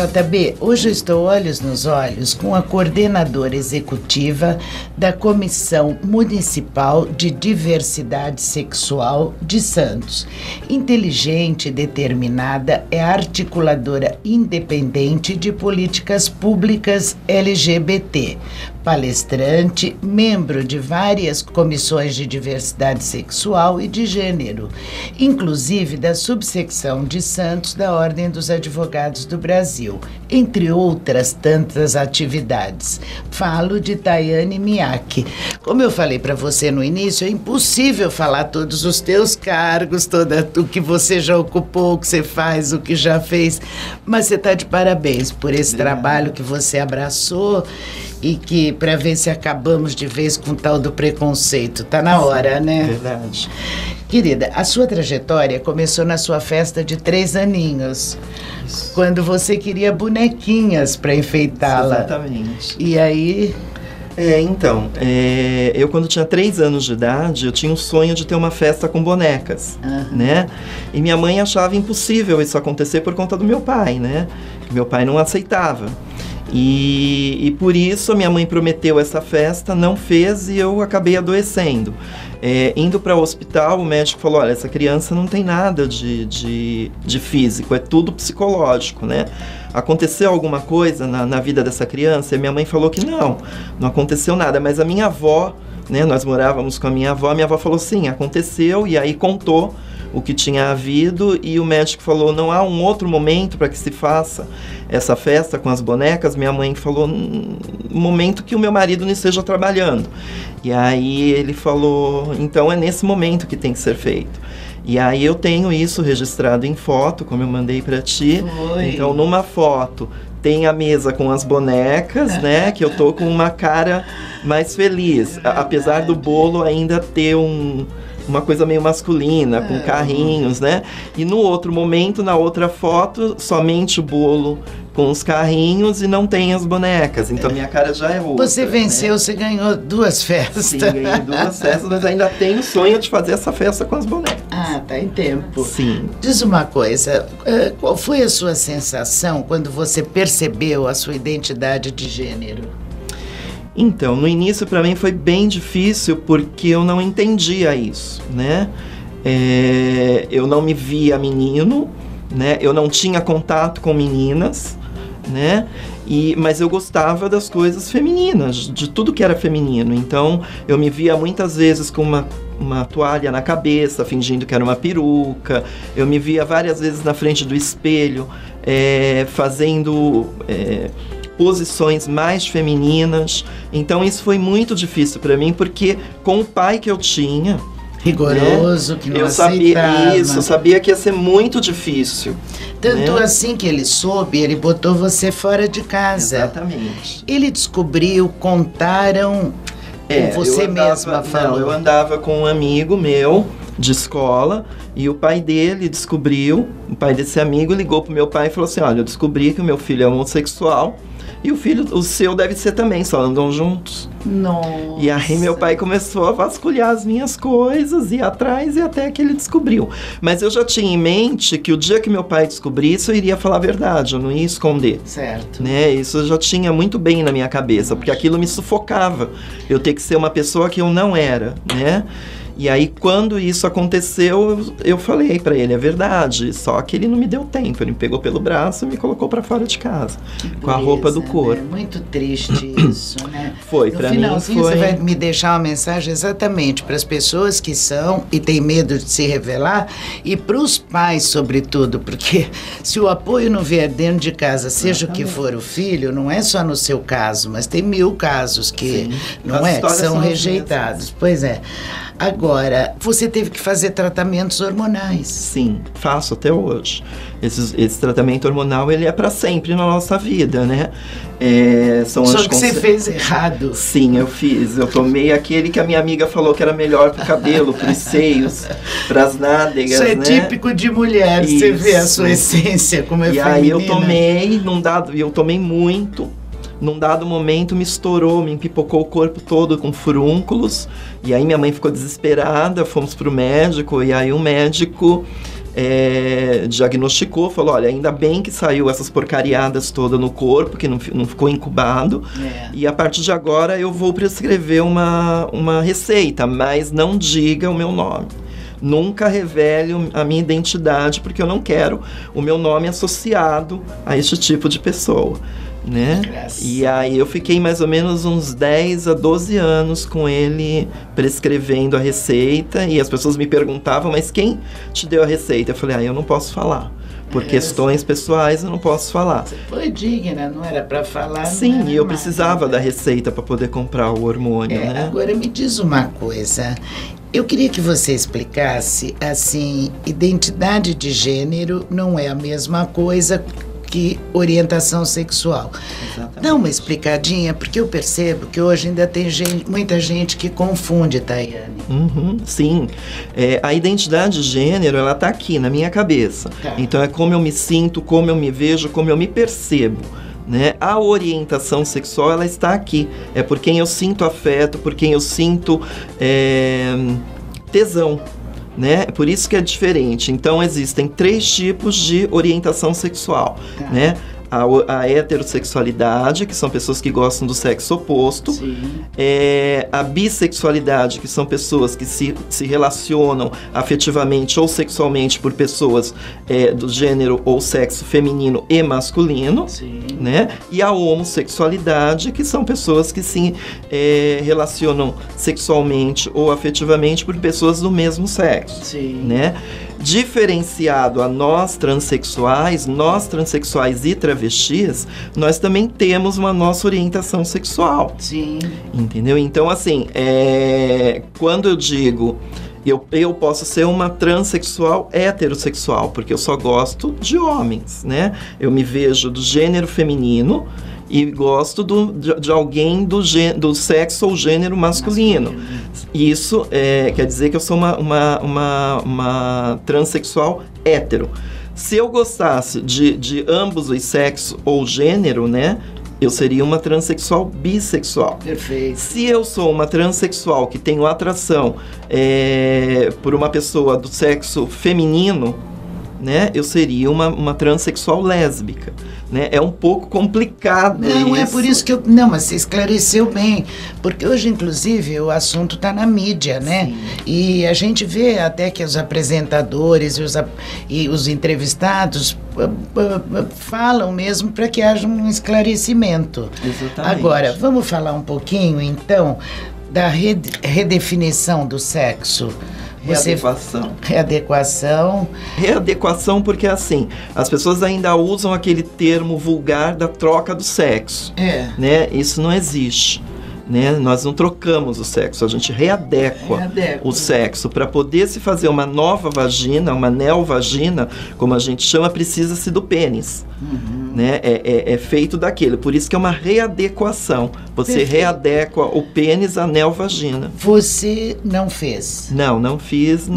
JB, hoje eu estou olhos nos olhos com a coordenadora executiva da Comissão Municipal de Diversidade Sexual de Santos. Inteligente e determinada, é articuladora independente de políticas públicas LGBT. Palestrante, membro de várias comissões de diversidade sexual e de gênero, inclusive da subsecção de Santos da Ordem dos Advogados do Brasil, entre outras tantas atividades. Falo de Tayane Miyake. Como eu falei para você no início, é impossível falar todos os teus cargos, o que você já ocupou, o que você faz, o que já fez, mas você está de parabéns por esse trabalho que você abraçou e que, para ver se acabamos de vez com o tal do preconceito. Tá na hora, né? Verdade. Querida, a sua trajetória começou na sua festa de 3 aninhos, quando você queria bonequinhas para enfeitá-la. Exatamente. E aí... Eu quando tinha 3 anos de idade, eu tinha um sonho de ter uma festa com bonecas, né? E minha mãe achava impossível isso acontecer por conta do meu pai, né? Meu pai não aceitava. E por isso a minha mãe prometeu essa festa, não fez e eu acabei adoecendo. Indo para o hospital, o médico falou, olha, essa criança não tem nada de físico, é tudo psicológico, né? Aconteceu alguma coisa na vida dessa criança? E minha mãe falou que não aconteceu nada, mas a minha avó, né, nós morávamos com a minha avó falou sim, aconteceu, e aí contou o que tinha havido, e o médico falou, não há um outro momento para que se faça essa festa com as bonecas? Minha mãe falou, um momento que o meu marido não esteja trabalhando. E aí ele falou, então é nesse momento que tem que ser feito. E aí eu tenho isso registrado em foto, como eu mandei para ti. Foi. Então numa foto tem a mesa com as bonecas, né, que eu tô com uma cara mais feliz, apesar do bolo ainda ter uma coisa meio masculina, com carrinhos, né? E no outro momento, na outra foto, somente o bolo com os carrinhos e não tem as bonecas. Então minha cara já é outra. Você venceu, né? Você ganhou 2 festas. Sim, ganhei 2 festas, mas ainda tenho o sonho de fazer essa festa com as bonecas. Ah, tá em tempo. Sim. Diz uma coisa, qual foi a sua sensação quando você percebeu a sua identidade de gênero? Então, no início para mim foi bem difícil porque eu não entendia isso, né? Eu não me via menino, né? Eu não tinha contato com meninas, né? Mas eu gostava das coisas femininas, de tudo que era feminino. Então, eu me via muitas vezes com uma toalha na cabeça, fingindo que era uma peruca. Eu me via várias vezes na frente do espelho, fazendo... posições mais femininas. Então isso foi muito difícil para mim, porque com o pai que eu tinha, rigoroso, né, que não aceitava. Eu sabia que ia ser muito difícil. Tanto assim que ele soube, ele botou você fora de casa. Exatamente. Ele descobriu, contaram, você mesma falou. Não, eu andava com um amigo meu de escola e o pai dele descobriu, o pai desse amigo ligou pro meu pai e falou assim, olha, eu descobri que o meu filho é homossexual e o seu deve ser também, só andam juntos. Nossa. E aí meu pai começou a vasculhar as minhas coisas, ir atrás, e até que ele descobriu. Mas eu já tinha em mente que o dia que meu pai descobrisse, eu iria falar a verdade, eu não ia esconder. Certo. Né? Isso eu já tinha muito bem na minha cabeça, porque aquilo me sufocava. Eu ter que ser uma pessoa que eu não era, né? E aí, quando isso aconteceu, eu falei pra ele, é verdade, só que ele não me deu tempo, ele me pegou pelo braço e me colocou pra fora de casa, com a roupa do corpo. Né? Muito triste isso, né? Foi, pra mim foi... Você vai me deixar uma mensagem exatamente para as pessoas que são e têm medo de se revelar, e para os pais, sobretudo, porque se o apoio não vier dentro de casa, seja o que for o filho, não é só no seu caso, mas tem 1000 casos que, que são rejeitados. Pois é. Agora, você teve que fazer tratamentos hormonais. Sim, faço até hoje. Esse tratamento hormonal, ele é para sempre na nossa vida, né? Só que você fez errado. Sim, eu fiz. Eu tomei aquele que a minha amiga falou que era melhor pro cabelo, pros seios, pras nádegas, isso é típico de mulher, isso. Você vê a sua essência, como é feminina. E aí eu tomei muito. Num dado momento me estourou, me empipocou o corpo todo com furúnculos. E aí minha mãe ficou desesperada, fomos pro médico. E aí o médico diagnosticou, falou, olha, ainda bem que saiu essas porcariadas todas no corpo, que não ficou incubado, e a partir de agora eu vou prescrever uma receita, mas não diga o meu nome. Nunca revele a minha identidade, porque eu não quero o meu nome associado a este tipo de pessoa, né? E aí eu fiquei mais ou menos uns 10 a 12 anos com ele prescrevendo a receita, e as pessoas me perguntavam, mas quem te deu a receita? Eu falei, eu não posso falar. Por questões pessoais eu não posso falar. Você foi digna, não era para falar? Sim, e eu precisava da receita para poder comprar o hormônio, né? Agora me diz uma coisa. Eu queria que você explicasse, assim, identidade de gênero não é a mesma coisa que orientação sexual. Exatamente. Dá uma explicadinha, porque eu percebo que hoje ainda tem muita gente que confunde, Tayane. Sim. A identidade de gênero, ela tá aqui na minha cabeça. Então é como eu me sinto, como eu me vejo, como eu me percebo. Né? A orientação sexual, ela está aqui. É por quem eu sinto afeto, por quem eu sinto tesão. Né? Por isso que é diferente. Então existem 3 tipos de orientação sexual, né? A heterossexualidade, que são pessoas que gostam do sexo oposto. A bissexualidade, que são pessoas que se relacionam afetivamente ou sexualmente por pessoas do gênero ou sexo feminino e masculino. Né? E a homossexualidade, que são pessoas que se relacionam sexualmente ou afetivamente por pessoas do mesmo sexo. Né? Diferenciado a nós transexuais e travestis, nós também temos uma nossa orientação sexual. Entendeu? Então, assim, quando eu digo eu posso ser uma transexual heterossexual, porque eu só gosto de homens, né? Eu me vejo do gênero feminino e gosto de alguém do sexo ou gênero masculino. Isso quer dizer que eu sou uma transexual hétero. Se eu gostasse de ambos os sexos ou gênero, né? Eu seria uma transexual bissexual. Perfeito. Se eu sou uma transexual que tenho atração por uma pessoa do sexo feminino, né, eu seria uma transexual lésbica. Né? É um pouco complicado. Não, é por isso que Não, mas você esclareceu bem. Porque hoje, inclusive, o assunto está na mídia, né? Sim. E a gente vê até que os apresentadores e os entrevistados falam mesmo para que haja um esclarecimento. Exatamente. Agora, vamos falar um pouquinho, então, da redefinição do sexo. Readequação porque, assim, as pessoas ainda usam aquele termo vulgar da troca do sexo. Né? Isso não existe. Né? Nós não trocamos o sexo, a gente readequa o sexo. Para poder se fazer uma nova vagina, uma neovagina, como a gente chama, precisa-se do pênis. Né? É feito daquilo, por isso que é uma readequação. Você readequa o pênis à neovagina. Você não fez? Não fiz,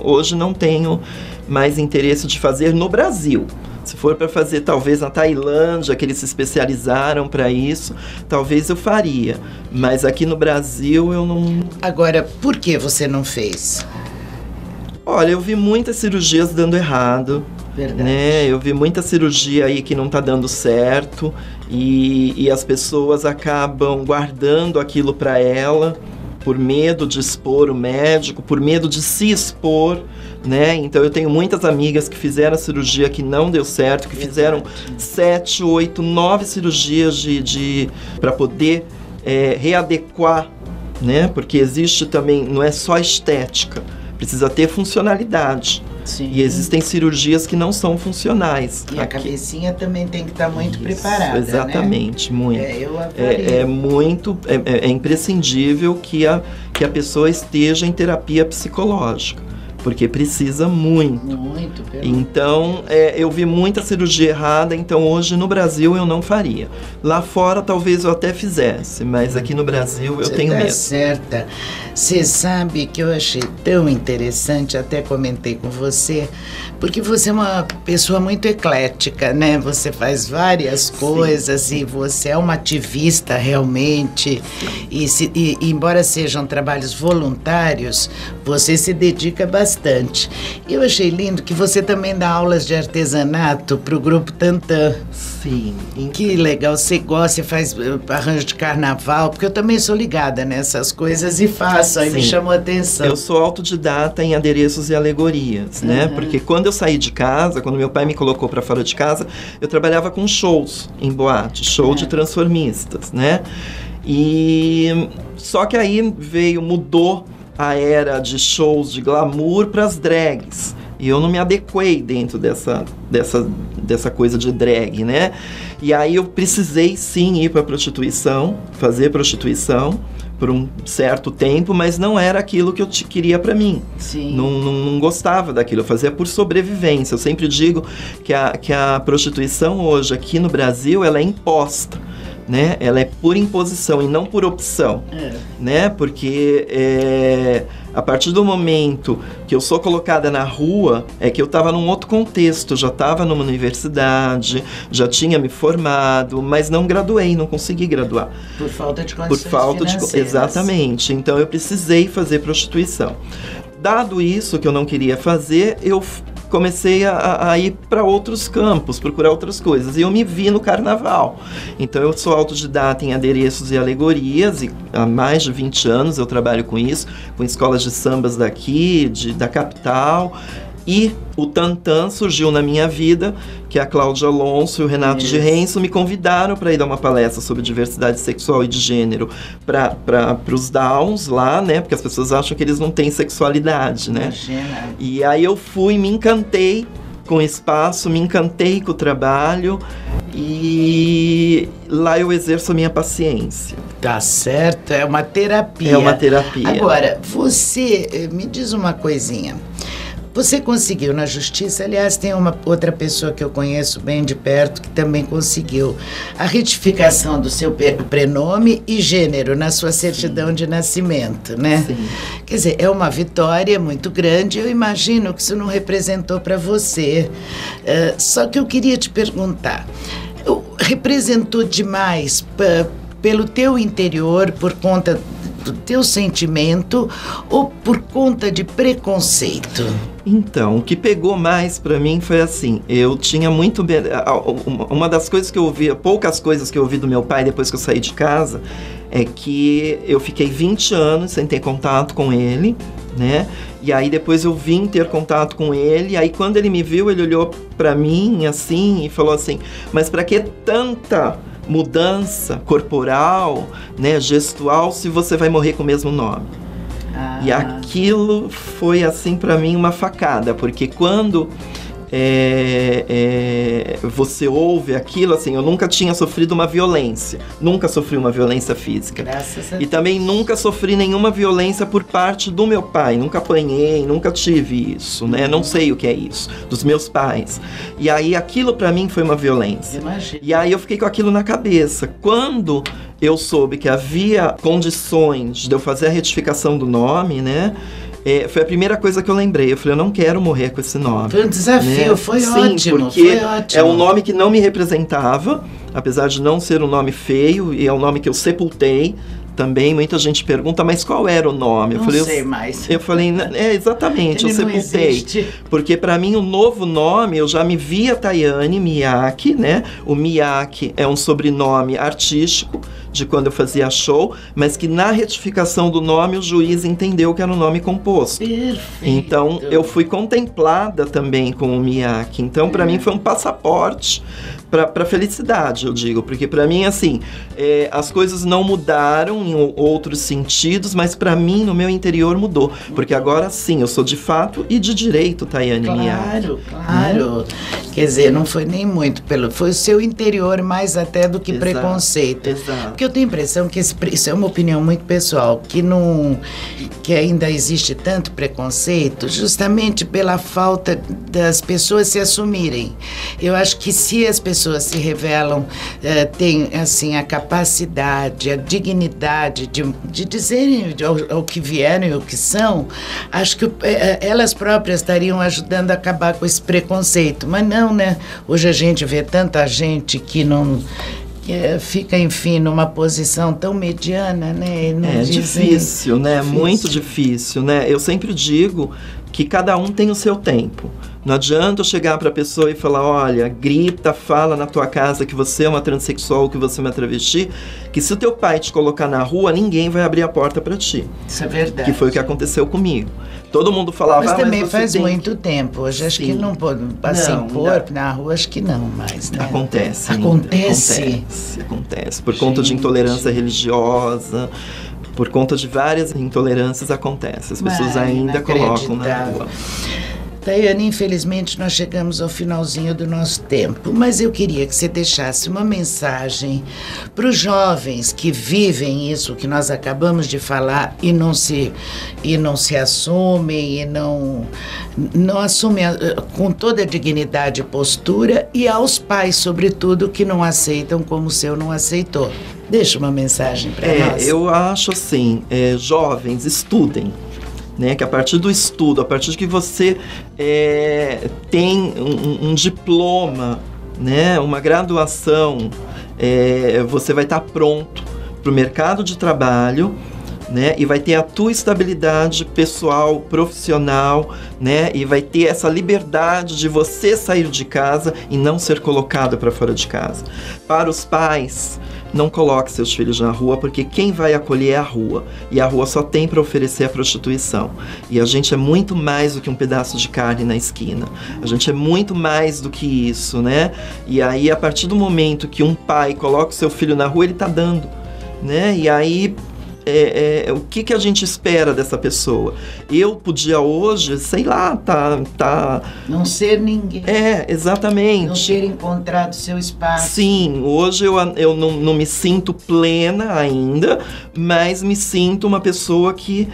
hoje não tenho mais interesse de fazer no Brasil. Se for para fazer talvez na Tailândia, que eles se especializaram para isso, talvez eu faria. Mas aqui no Brasil eu não... Agora, por que você não fez? Olha, eu vi muitas cirurgias dando errado. Verdade. Né? Eu vi muita cirurgia aí que não está dando certo e as pessoas acabam guardando aquilo para ela por medo de expor o médico, por medo de se expor, né? Então eu tenho muitas amigas que fizeram a cirurgia que não deu certo, que fizeram 7, 8, 9 cirurgias para poder readequar, né? Porque existe também, não é só estética, precisa ter funcionalidade. Sim. E existem cirurgias que não são funcionais. E a cabecinha também tem que estar muito preparada, exatamente, né? Muito. É imprescindível que a pessoa esteja em terapia psicológica, porque precisa muito. Então, eu vi muita cirurgia errada, então hoje no Brasil eu não faria. Lá fora talvez eu até fizesse, mas aqui no Brasil eu tenho medo. Certa. Você sabe que eu achei tão interessante, até comentei com você, porque você é uma pessoa muito eclética, né? Você faz várias coisas e você é uma ativista realmente. E embora sejam trabalhos voluntários, você se dedica bastante bastante. Eu achei lindo que você também dá aulas de artesanato para o grupo Tantã. Sim. Que legal, você gosta, você faz arranjo de carnaval, porque eu também sou ligada nessas coisas e faço, aí me chamou a atenção. Eu sou autodidata em adereços e alegorias, né? Porque quando eu saí de casa, quando meu pai me colocou para fora de casa, eu trabalhava com shows em boate, show de transformistas, né? E só que aí mudou a era de shows de glamour para as drags. E eu não me adequei dentro dessa coisa de drag, né? E aí eu precisei sim ir para a prostituição, fazer prostituição por um certo tempo, mas não era aquilo que eu queria para mim. Sim. Não gostava daquilo, eu fazia por sobrevivência. Eu sempre digo que a prostituição hoje aqui no Brasil, ela é imposta, né? Ela é por imposição e não por opção, né? Porque a partir do momento que eu sou colocada na rua, é que eu estava num outro contexto, já estava numa universidade, já tinha me formado, mas não graduei, não consegui graduar. Por falta de condições financeiras. Exatamente, então eu precisei fazer prostituição. Dado isso que eu não queria fazer, eu comecei a ir para outros campos, procurar outras coisas. E eu me vi no carnaval. Então eu sou autodidata em adereços e alegorias, e há mais de 20 anos eu trabalho com isso, com escolas de sambas daqui, da capital. E o Tantã surgiu na minha vida, que a Cláudia Alonso e o Renato de Renzo me convidaram para ir dar uma palestra sobre diversidade sexual e de gênero para os Downs lá, né? Porque as pessoas acham que eles não têm sexualidade, né? Imagina. E aí eu fui, me encantei com o espaço, me encantei com o trabalho e lá eu exerço a minha paciência. Tá certo, é uma terapia. É uma terapia. Agora, você me diz uma coisinha. Você conseguiu na justiça, aliás, tem uma outra pessoa que eu conheço bem de perto que também conseguiu a retificação do seu prenome e gênero na sua certidão de nascimento, né? Sim. Quer dizer, é uma vitória muito grande, eu imagino que isso não representou para você. Só que eu queria te perguntar, representou demais pelo teu interior, por conta do teu sentimento ou por conta de preconceito? Então, o que pegou mais pra mim foi assim, eu tinha muito... Uma das coisas que eu ouvi, poucas coisas que eu ouvi do meu pai depois que eu saí de casa, é que eu fiquei 20 anos sem ter contato com ele, né? E aí depois eu vim ter contato com ele, e aí quando ele me viu, ele olhou pra mim assim e falou assim, mas pra que tanta mudança corporal, né, gestual, se você vai morrer com o mesmo nome? E aquilo foi, assim, para mim, uma facada, porque quando você ouve aquilo, assim, eu nunca tinha sofrido uma violência, nunca sofri uma violência física. Graças a Deus. E também nunca sofri nenhuma violência por parte do meu pai, nunca apanhei, nunca tive isso, né? Não sei o que é isso, dos meus pais. E aí aquilo pra mim foi uma violência. Imagina. E aí eu fiquei com aquilo na cabeça. Quando eu soube que havia condições de eu fazer a retificação do nome, né? Foi a primeira coisa que eu lembrei. Eu falei, eu não quero morrer com esse nome. Foi um desafio, né? Foi ótimo. Sim, porque foi ótimo. É um nome que não me representava, apesar de não ser um nome feio, e é um nome que eu sepultei. Também muita gente pergunta, mas qual era o nome? Não sei mais. Eu falei, exatamente, Ele eu sepultei. Existe. Porque para mim o novo nome, eu já me via Tayane Miyake, né? O Miyake é um sobrenome artístico de quando eu fazia show, mas que na retificação do nome o juiz entendeu que era um nome composto. Perfeito. Então eu fui contemplada também com o Miyake. Então para mim foi um passaporte para felicidade, eu digo, porque para mim assim, as coisas não mudaram em outros sentidos, mas para mim no meu interior mudou, porque agora sim, eu sou de fato e de direito Tayane Miyake. Claro. Quer dizer, não foi nem muito foi o seu interior mais até do que preconceito. Exato. Porque eu tenho a impressão que isso é uma opinião muito pessoal, que ainda existe tanto preconceito, justamente pela falta das pessoas se assumirem. Eu acho que se as pessoas se revelam, têm assim, a capacidade, a dignidade de dizerem o que vieram e o que são, acho que elas próprias estariam ajudando a acabar com esse preconceito. Mas não, né? Hoje a gente vê tanta gente que não... fica, enfim, numa posição tão mediana, né? Difícil, né? Muito difícil, né? Eu sempre digo que cada um tem o seu tempo. Não adianta eu chegar para a pessoa e falar, olha, grita, fala na tua casa que você é uma transexual, que você é uma travesti, que se o teu pai te colocar na rua, ninguém vai abrir a porta para ti. Isso é verdade. Que foi o que aconteceu comigo. Todo mundo falava, mas também mas você faz muito tempo. Hoje acho que não pode, assim, pôr na rua, acho que não mais, né? Acontece. Acontece. Por conta de intolerância religiosa, por conta de várias intolerâncias acontece. As pessoas ainda colocam na rua. Tayane, infelizmente nós chegamos ao finalzinho do nosso tempo, mas eu queria que você deixasse uma mensagem para os jovens que vivem isso que nós acabamos de falar e não se assumem e não assumem com toda a dignidade e postura, e aos pais, sobretudo, que não aceitam como o seu não aceitou. Deixa uma mensagem para nós. Eu acho assim, jovens, estudem. Né, que a partir do estudo, a partir de que você tem um diploma, né, uma graduação, você vai estar pronto para o mercado de trabalho, né, e vai ter a tua estabilidade pessoal, profissional, né, e vai ter essa liberdade de você sair de casa e não ser colocado para fora de casa. Para os pais, não coloque seus filhos na rua, porque quem vai acolher é a rua. E a rua só tem para oferecer a prostituição. E a gente é muito mais do que um pedaço de carne na esquina. A gente é muito mais do que isso, né? E aí, a partir do momento que um pai coloca o seu filho na rua, ele tá dando, né? E aí, o que a gente espera dessa pessoa? Eu podia hoje, sei lá, não ser ninguém. Exatamente. Não ter encontrado seu espaço. Sim, hoje eu não me sinto plena ainda, mas me sinto uma pessoa que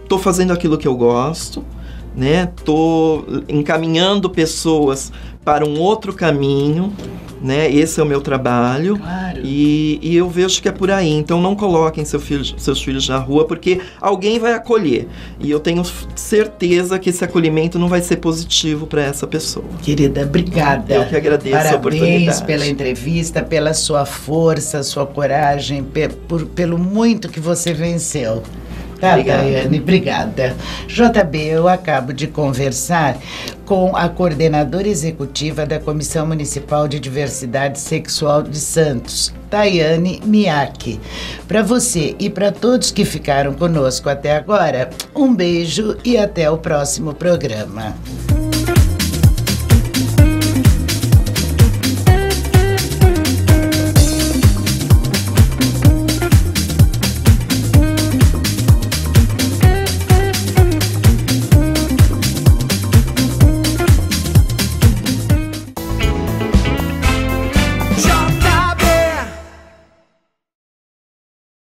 tô fazendo aquilo que eu gosto, né? Tô encaminhando pessoas para um outro caminho, né? Esse é o meu trabalho. Claro. E eu vejo que é por aí. Então não coloquem seus filhos na rua, porque alguém vai acolher. E eu tenho certeza que esse acolhimento não vai ser positivo para essa pessoa. Querida, obrigada. Eu que agradeço a oportunidade. Parabéns pela entrevista, pela sua força, sua coragem, pelo muito que você venceu. Tá, Tayane, obrigada. JB, eu acabo de conversar com a coordenadora executiva da Comissão Municipal de Diversidade Sexual de Santos, Tayane Miyake. Para você e para todos que ficaram conosco até agora, um beijo e até o próximo programa.